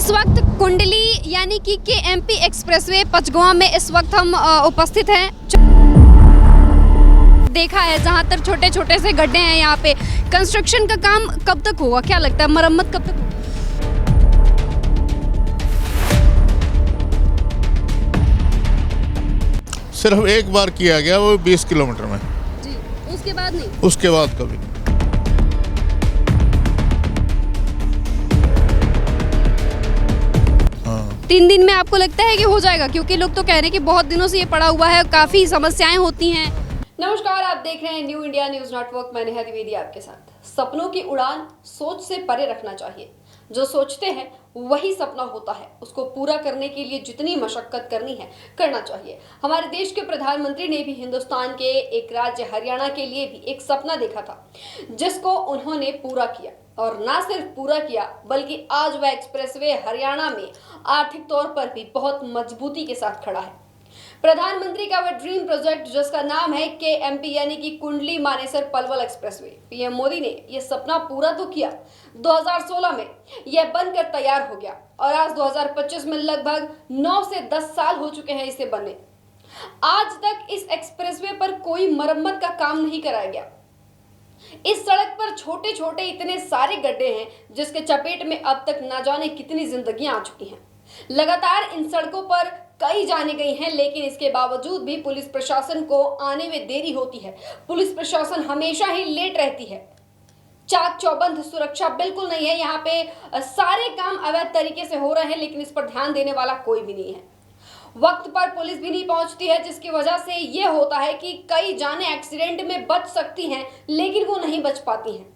इस वक्त कुंडली यानी कि केएमपी एक्सप्रेसवे पचगुआ में इस वक्त हम उपस्थित हैं। देखा है जहां तक छोटे छोटे से गड्ढे हैं, यहाँ पे कंस्ट्रक्शन का काम कब तक होगा, क्या लगता है मरम्मत कब तक होगी? सिर्फ एक बार किया गया, वो 20 किलोमीटर में जी, उसके बाद नहीं? उसके बाद कभी नहीं। हाँ। 3 दिन में आपको लगता है कि हो जाएगा? क्योंकि लोग तो कह रहे हैं कि बहुत दिनों से ये पड़ा हुआ है, काफी समस्याएं होती हैं। नमस्कार, आप देख रहे हैं न्यू इंडिया न्यूज नेटवर्क। मैं नेहा द्विवेदी आपके साथ। सपनों की उड़ान सोच से परे रखना चाहिए। जो सोचते हैं वही सपना होता है। उसको पूरा करने के लिए जितनी मशक्कत करनी है करना चाहिए। हमारे देश के प्रधानमंत्री ने भी हिंदुस्तान के एक राज्य हरियाणा के लिए भी एक सपना देखा था, जिसको उन्होंने पूरा किया। और ना सिर्फ पूरा किया बल्कि आज वह एक्सप्रेसवे हरियाणा में आर्थिक तौर पर भी बहुत मजबूती के साथ खड़ा है। प्रधानमंत्री का वह ड्रीम प्रोजेक्ट जिसका नाम है केएमपी यानी कि कुंडली मानेसर पलवल एक्सप्रेसवे। पीएम मोदी ने यह सपना पूरा तो किया। 2016 में यह बनकर तैयार हो गया और आज 2025 में लगभग 9 से 10 साल हो चुके हैं इसे बने। आज तक इस एक्सप्रेसवे पर कोई मरम्मत का काम नहीं कराया गया। इस सड़क पर छोटे छोटे इतने सारे गड्ढे हैं जिसके चपेट में अब तक ना जाने कितनी जिंदगियां आ चुकी हैं। लगातार इन सड़कों पर कई जाने गई हैं, लेकिन इसके बावजूद भी पुलिस प्रशासन को आने में देरी होती है। पुलिस प्रशासन हमेशा ही लेट रहती है। चाक चौबंद सुरक्षा बिल्कुल नहीं है। यहाँ पे सारे काम अवैध तरीके से हो रहे हैं, लेकिन इस पर ध्यान देने वाला कोई भी नहीं है। वक्त पर पुलिस भी नहीं पहुंचती है, जिसकी वजह से ये होता है कि कई जाने एक्सीडेंट में बच सकती हैं, लेकिन वो नहीं बच पाती हैं,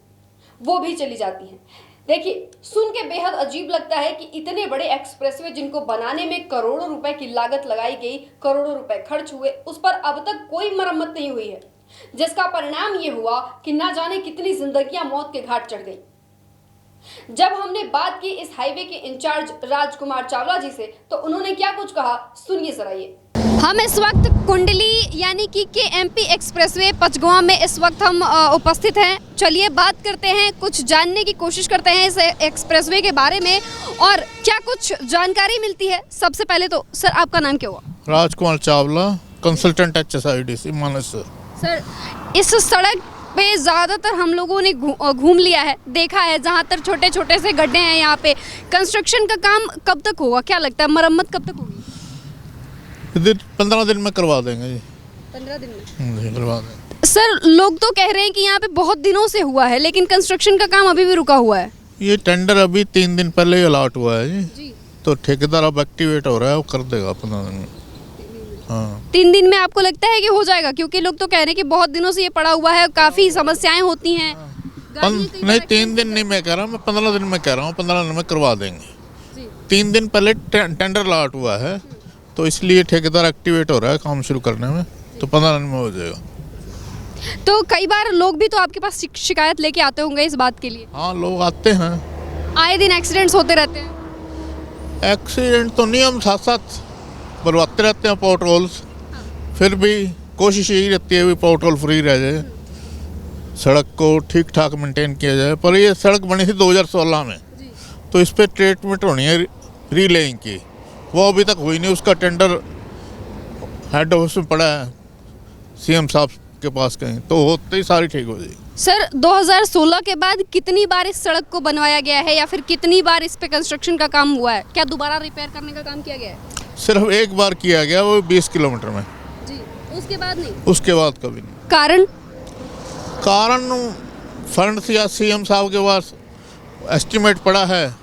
वो भी चली जाती हैं। देखिए, सुन के बेहद अजीब लगता है कि इतने बड़े एक्सप्रेसवे जिनको बनाने में करोड़ों रुपए की लागत लगाई गई, करोड़ों रुपए खर्च हुए, उस पर अब तक कोई मरम्मत नहीं हुई है, जिसका परिणाम ये हुआ कि ना जाने कितनी जिंदगियां मौत के घाट चढ़ गई। जब हमने बात की इस हाईवे के इंचार्ज राजकुमार चावला जी से, तो उन्होंने क्या कुछ कहा, सुनिए जरा ये। हम इस वक्त कुंडली यानी कि केएमपी एक्सप्रेसवे पचगुआ में इस वक्त हम उपस्थित हैं। चलिए बात करते हैं, कुछ जानने की कोशिश करते हैं इस एक्सप्रेसवे के बारे में और क्या कुछ जानकारी मिलती है। सबसे पहले तो सर, आपका नाम क्या हुआ? Rajkumar Chawla, consultant HSIDC Manesar. Sir, इस सड़क पे ज़्यादातर हम लोगों ने घूम लिया है, देखा है जहाँ तक छोटे छोटे से गड्ढे हैं, यहाँ पे कंस्ट्रक्शन का काम कब तक होगा, क्या लगता है मरम्मत कब तक होगी? 15 दिन में करवा देंगे जी। 15 दिन में करवा देंगे। सर, लोग तो कह रहे हैं कि यहाँ पे बहुत दिनों से हुआ है, लेकिन कंस्ट्रक्शन का काम अभी भी रुका हुआ है। ये टेंडर अभी 3 दिन पहले ही अलॉट हुआ है जी। तो ठेकेदार अब एक्टिवेट हो रहा है, वो कर देगा 15 दिन में। हाँ। 3 दिन में आपको लगता है कि हो जाएगा? क्योंकि लोग तो कह रहे हैं कि बहुत दिनों से ये पड़ा हुआ है, काफी समस्याएं होती हैं। नहीं, 3 दिन नहीं मैं कह रहा हूँ, मैं 15 दिन में कह रहा हूँ। 15 दिन में करवा देंगे। 3 दिन पहले टेंडर अलॉट हुआ है, तो इसलिए ठेकेदार एक्टिवेट हो रहा है काम शुरू करने में, तो 15 दिन में हो जाएगा। तो कई बार लोग भी तो आपके पास शिकायत लेके आते होंगे इस बात के लिए? हाँ, लोग आते हैं। आए दिन एक्सीडेंट्स होते रहते हैं। एक्सीडेंट तो नहीं, हम साथ साथ बनवाते रहते हैं पोर्ट होल्स। फिर भी कोशिश यही रहती है भी पोर्ट होल फ्री रह जाए, सड़क को ठीक ठाक मेंटेन किया जाए। पर ये सड़क बनी थी 2016 में, तो इस पर ट्रीटमेंट होनी है रीलेइंग की, वो अभी तक हुई नहीं। उसका टेंडर हेड ऑफिस में पड़ा है CM साहब के पास कहीं, तो होते ही सारी ठीक हो जाएगी। सर, 2016 के बाद कितनी बार इस सड़क को बनवाया गया है या फिर कितनी बार इस पे कंस्ट्रक्शन का काम हुआ है? क्या दोबारा रिपेयर करने का काम किया गया है? सिर्फ एक बार किया गया, वो 20 किलोमीटर में जी, उसके बाद नहीं? उसके बाद कभी नहीं। कारण फंड्स या CM साहब के पास एस्टिमेट पड़ा है।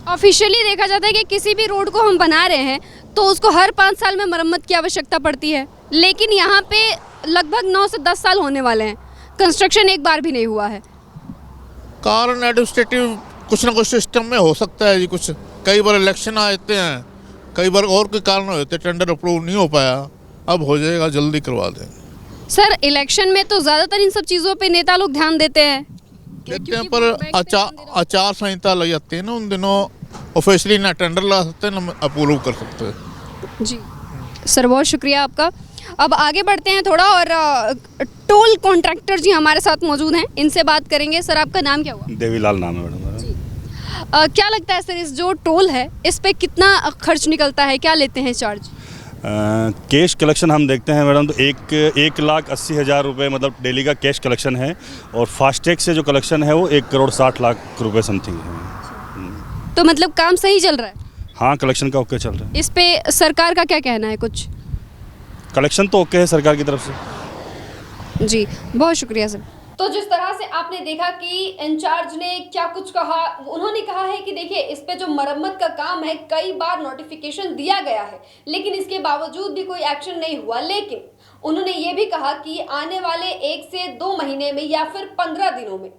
ऑफिशियली देखा जाता है कि किसी भी रोड को हम बना रहे हैं तो उसको हर 5 साल में मरम्मत की आवश्यकता पड़ती है, लेकिन यहाँ पे लगभग 9 से 10 साल होने वाले हैं, कंस्ट्रक्शन एक बार भी नहीं हुआ है। कारण एडमिनिस्ट्रेटिव कुछ ना कुछ सिस्टम में हो सकता है जी। कुछ कई बार इलेक्शन आ जाते हैं, कई बार और कोई कारण होते हैं, टेंडर अप्रूव नहीं हो पाया। अब हो जाएगा, जल्दी करवा देंगे। सर, इलेक्शन में तो ज़्यादातर इन सब चीज़ों पे नेता लोग ध्यान देते हैं, पर आचार संहिता लग जाती है ना, उन दिनों ऑफिशियली ना टेंडर ला सकते ना अप्रूव कर सकते। जी सर, बहुत शुक्रिया आपका। अब आगे बढ़ते हैं थोड़ा और टोल कॉन्ट्रैक्टर जी हमारे साथ मौजूद हैं, इनसे बात करेंगे। सर, आपका नाम क्या हुआ? देवीलाल नाम है मैडम। क्या लगता है सर, इस जो टोल है इस पे कितना खर्च निकलता है, क्या लेते हैं चार्ज? कैश कलेक्शन हम देखते हैं मैडम, तो 1,80,000 रुपये मतलब डेली का कैश कलेक्शन है, और फास्टैग से जो कलेक्शन है वो 1,60,00,000 रुपये समथिंग है। तो मतलब काम सही चल रहा है? हाँ, कलेक्शन का ओके चल रहा है। इस पे सरकार का क्या कहना है कुछ? कलेक्शन तो ओके है सरकार की तरफ से। जी, बहुत शुक्रिया सर। तो जिस तरह से आपने देखा कि इंचार्ज ने क्या कुछ कहा, उन्होंने कहा है कि देखिए इस पे जो मरम्मत का काम है कई बार नोटिफिकेशन दिया गया है लेकिन इसके बावजूद भी कोई एक्शन नहीं हुआ। लेकिन उन्होंने ये भी कहा कि आने वाले 1 से 2 महीने में या फिर 15 दिनों में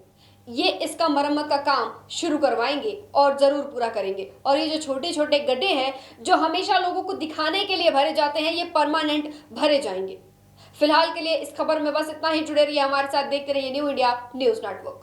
ये इसका मरम्मत का काम शुरू करवाएंगे और जरूर पूरा करेंगे। और ये जो छोटे छोटे गड्ढे हैं जो हमेशा लोगों को दिखाने के लिए भरे जाते हैं, ये परमानेंट भरे जाएंगे। फिलहाल के लिए इस खबर में बस इतना ही। जुड़े रहिए हमारे साथ, देखते रहिए न्यू इंडिया न्यूज नेटवर्क।